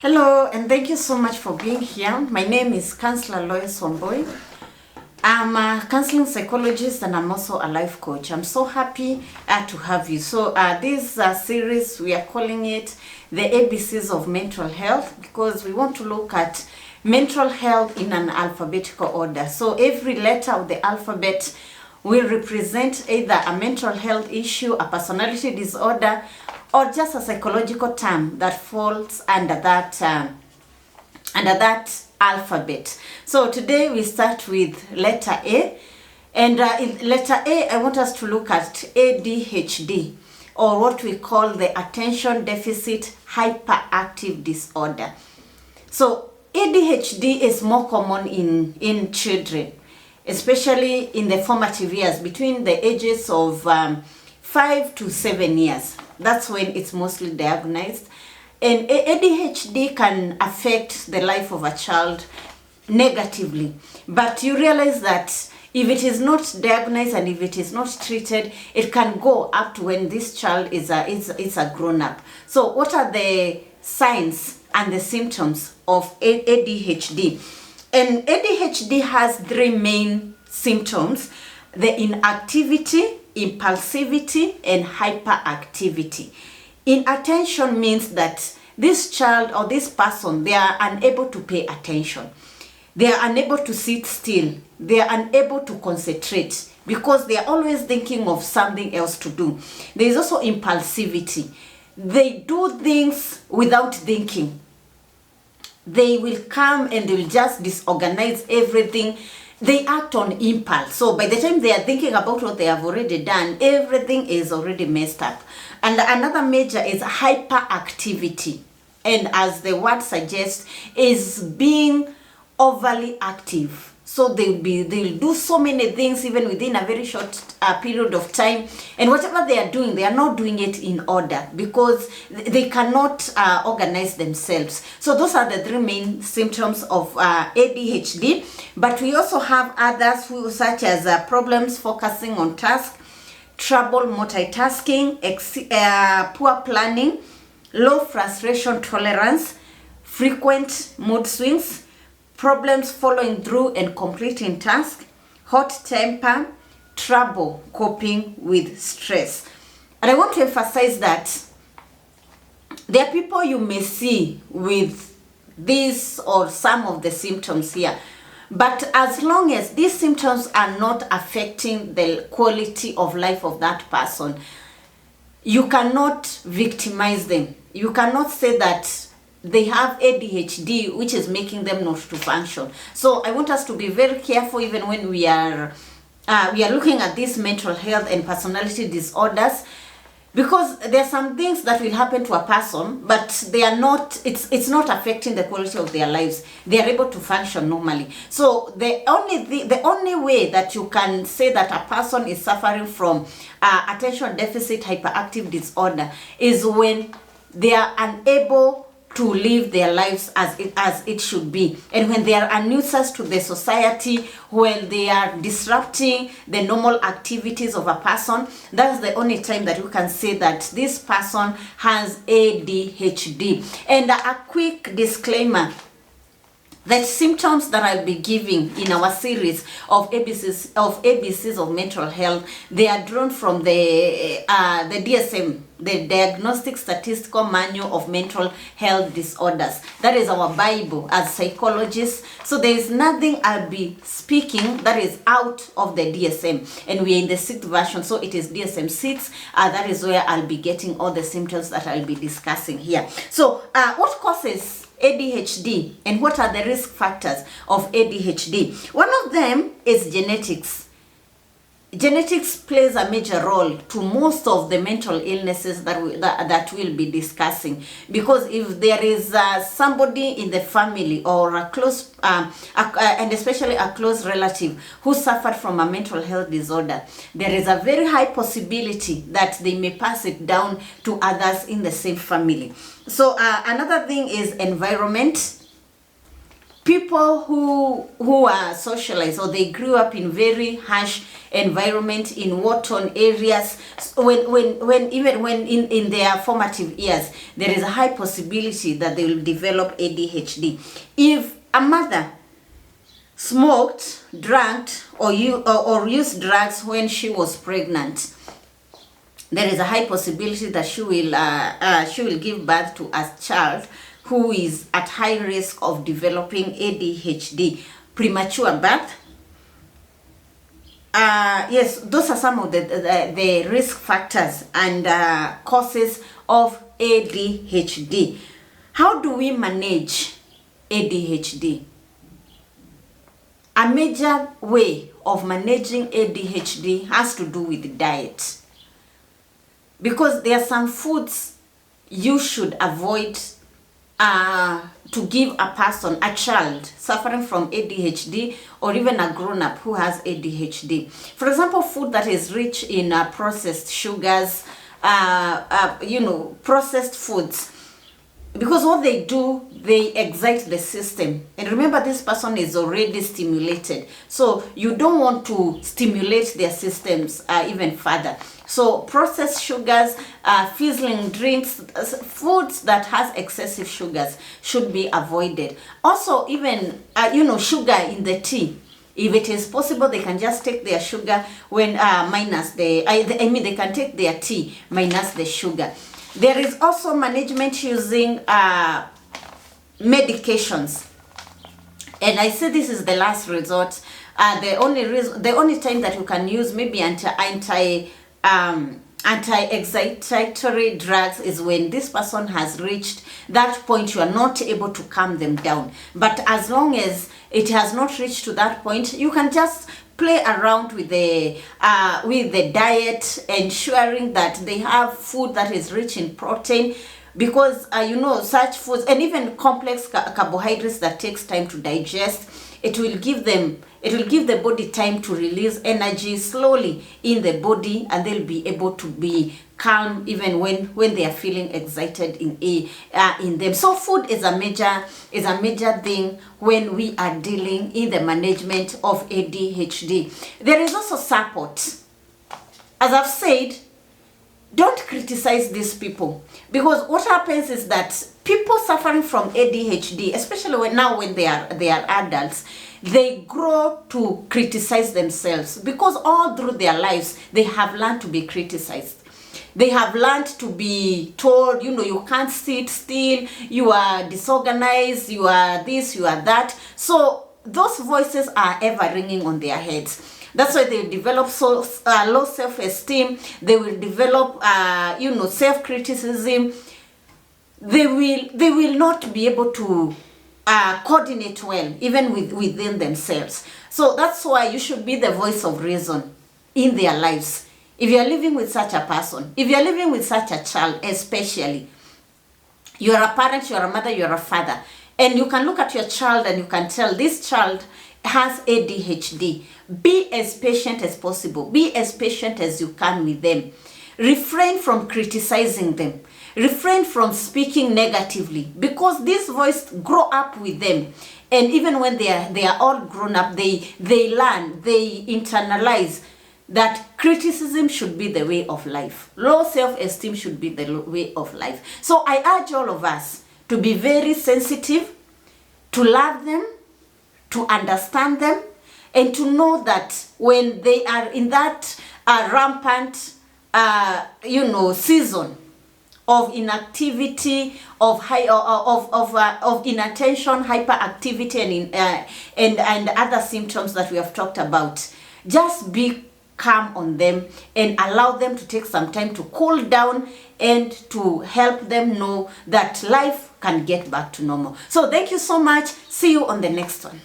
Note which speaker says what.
Speaker 1: Hello, and thank you so much for being here. My name is Counselor Loise Wambui. I'm a counseling psychologist and I'm also a life coach. I'm so happy to have you. So this series, we are calling it the ABCs of mental health because we want to look at mental health in an alphabetical order. So every letter of the alphabet will represent either a mental health issue, a personality disorder, or just a psychological term that falls under that alphabet. So today we start with letter A, and in letter A, I want us to look at ADHD, or what we call the attention deficit hyperactive disorder. So ADHD is more common in children, especially in the formative years between the ages of 5 to 7 years. That's when it's mostly diagnosed. And ADHD can affect the life of a child negatively. But you realize that if it is not diagnosed and if it is not treated, it can go up to when this child is a grown-up. So what are the signs and the symptoms of ADHD? And ADHD has three main symptoms: the inactivity, impulsivity, and hyperactivity. Inattention means that this child or this person, they are unable to pay attention. They are unable to sit still. They are unable to concentrate because they are always thinking of something else to do. There is also impulsivity. They do things without thinking. They will come and they will just disorganize everything. They act on impulse. So by the time they are thinking about what they have already done, everything is already messed up. And another major is hyperactivity. And as the word suggests, is being overly active. So they'll do so many things even within a very short period of time. And whatever they are doing, they are not doing it in order because they cannot organize themselves. So those are the three main symptoms of ADHD. But we also have others such as problems focusing on task, trouble multitasking, poor planning, low frustration tolerance, frequent mood swings, problems following through and completing tasks, hot temper, trouble coping with stress. And I want to emphasize that there are people you may see with these or some of the symptoms here. But as long as these symptoms are not affecting the quality of life of that person, you cannot victimize them. You cannot say that they have ADHD, which is making them not to function. So I want us to be very careful even when we are looking at these mental health and personality disorders, because there are some things that will happen to a person, but they are not. It's not affecting the quality of their lives. They are able to function normally. So the only way that you can say that a person is suffering from attention deficit hyperactive disorder is when they are unable to live their lives as it should be, and when they are a nuisance to the society, when they are disrupting the normal activities of a person, that's the only time that you can say that this person has ADHD. And a quick disclaimer: the symptoms that I'll be giving in our series of ABCs of mental health, they are drawn from the DSM, the Diagnostic Statistical Manual of Mental Health Disorders. That is our Bible as psychologists. So there is nothing I'll be speaking that is out of the DSM. And we are in the 6th version, so it is DSM 6. That is where I'll be getting all the symptoms that I'll be discussing here. So what causes ADHD and what are the risk factors of ADHD? One of them is genetics. Genetics plays a major role to most of the mental illnesses that we'll be discussing, because if there is somebody in the family or a close and especially a close relative who suffered from a mental health disorder, there is a very high possibility that they may pass it down to others in the same family. So another thing is environment. people who are socialized, or they grew up in very harsh environment in war-torn areas, when in their formative years, there is a high possibility that they will develop ADHD. If a mother smoked, drank, or used drugs when she was pregnant, there is a high possibility that she will give birth to a child who is at high risk of developing ADHD. Premature birth. Yes, those are some of the risk factors and causes of ADHD. How do we manage ADHD? A major way of managing ADHD has to do with diet. Because there are some foods you should avoid to give a person, a child suffering from ADHD, or even a grown-up who has ADHD. For example, food that is rich in processed sugars, processed foods. Because what they do, they excite the system. And remember, this person is already stimulated. So you don't want to stimulate their systems even further. So processed sugars, fizzling drinks, foods that has excessive sugars should be avoided. Also, even, sugar in the tea. If it is possible, they can just take their sugar when minus they can take their tea minus the sugar. There is also management using medications, and I say this is the last resort. The only time that you can use maybe anti-excitatory drugs is when this person has reached that point you are not able to calm them down. But as long as it has not reached to that point, you can just play around with the diet, ensuring that they have food that is rich in protein, because such foods, and even complex carbohydrates that takes time to digest, it will give the body time to release energy slowly in the body, and they'll be able to be calm even when they are feeling excited in them. So food is a major thing when we are dealing in the management of ADHD. There is also support. As I've said, don't criticize these people, because what happens is that people suffering from ADHD, especially when they are adults, they grow to criticize themselves, because all through their lives they have learned to be criticized. They have learned to be told, you can't sit still, you are disorganized, you are this, you are that. So those voices are ever ringing on their heads. That's why they develop low self-esteem. They will develop, self-criticism. They will not be able to coordinate well, even within themselves. So that's why you should be the voice of reason in their lives. If you are living with such a person, if you are living with such a child, especially, you are a parent, you are a mother, you are a father, and you can look at your child and you can tell this child has ADHD. Be as patient as possible. Be as patient as you can with them. Refrain from criticizing them. Refrain from speaking negatively, because this voice grow up with them, and even when they are all grown up, they learn, they internalize that criticism should be the way of life. Low self-esteem should be the way of life. So I urge all of us to be very sensitive, to love them, to understand them, and to know that when they are in that rampant, season of inactivity, of inattention, hyperactivity, and other symptoms that we have talked about, just be calm on them and allow them to take some time to cool down and to help them know that life can get back to normal. So thank you so much. See you on the next one.